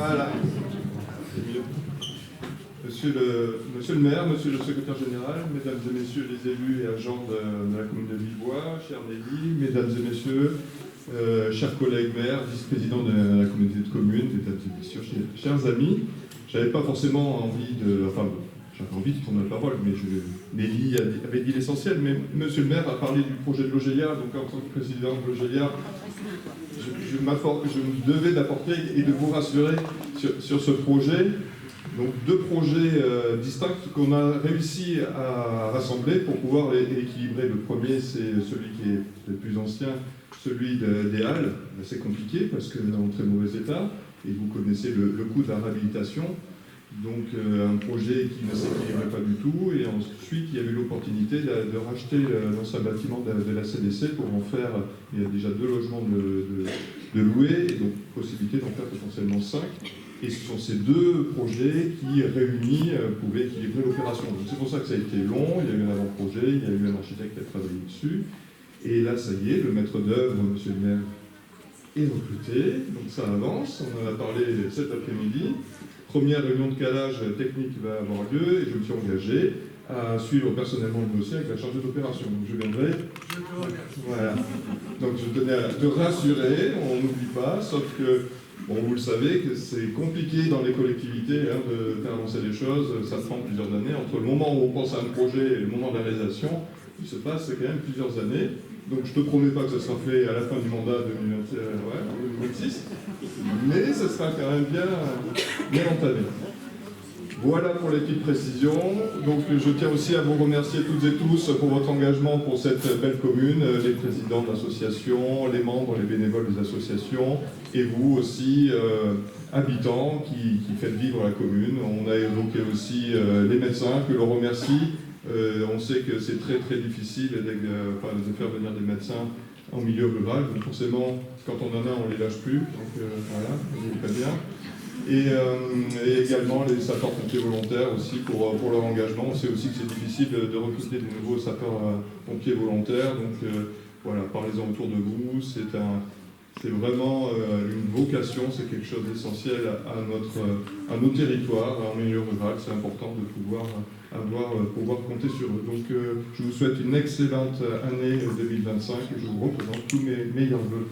Voilà. C'est mieux. Monsieur le maire, monsieur le secrétaire général, mesdames et messieurs les élus et agents de la commune de Villebois, chère Nelly, mesdames et messieurs, chers collègues maires, vice-présidents de la communauté de communes, mesdames et messieurs, chers amis, j'avais pas forcément envie de... Enfin, j'avais envie de prendre la parole, mais Nelly avait dit l'essentiel, mais monsieur le maire a parlé du projet de l'Ogélia, donc en tant que président de l'Ogélia, je me devais d'apporter et de vous rassurer sur ce projet. Donc deux projets distincts qu'on a réussi à rassembler pour pouvoir équilibrer. Le premier, c'est celui qui est le plus ancien, celui des Halles. C'est compliqué parce que est en très mauvais état, et vous connaissez le coût de la réhabilitation. Donc un projet qui ne s'équilibrait pas du tout, et ensuite il y a eu l'opportunité de racheter l'ancien bâtiment de la CDC pour en faire, il y a déjà 2 logements de louer, et donc possibilité d'en faire potentiellement 5. Et ce sont ces 2 projets qui, réunis, pouvaient équilibrer l'opération. Donc c'est pour ça que ça a été long, il y a eu un avant-projet, il y a eu un architecte qui a travaillé dessus. Et là, ça y est, le maître d'œuvre, monsieur le maire, est recruté. Donc ça avance, on en a parlé cet après-midi. Première réunion de calage technique va avoir lieu, et je me suis engagé à suivre personnellement le dossier avec la chargée d'opération. Donc je viendrai. Voilà. Donc je tenais à te rassurer, on n'oublie pas, sauf que bon, vous le savez que c'est compliqué dans les collectivités de faire avancer les choses, ça prend plusieurs années. Entre le moment où on pense à un projet et le moment de la réalisation, il se passe quand même plusieurs années. Donc je ne te promets pas que ce sera fait à la fin du mandat 2026, mais ce sera quand même bien entamé. Voilà pour les petites précisions. Donc je tiens aussi à vous remercier toutes et tous pour votre engagement pour cette belle commune, les présidents d'associations, les membres, les bénévoles des associations, et vous aussi, habitants, qui faites vivre la commune. On a évoqué aussi les médecins, que l'on remercie. On sait que c'est très très difficile de faire venir des médecins en milieu rural. Donc forcément, quand on en a, on ne les lâche plus. Donc voilà, c'est très bien. Et également les sapeurs-pompiers volontaires aussi pour leur engagement. On sait aussi que c'est difficile de recruter des nouveaux sapeurs-pompiers volontaires. Donc voilà, parlez-en autour de vous. C'est vraiment une vocation, c'est quelque chose d'essentiel à nos territoires, en milieu rural. C'est important de pouvoir compter sur eux. Donc je vous souhaite une excellente année 2025 et je vous représente tous mes meilleurs vœux.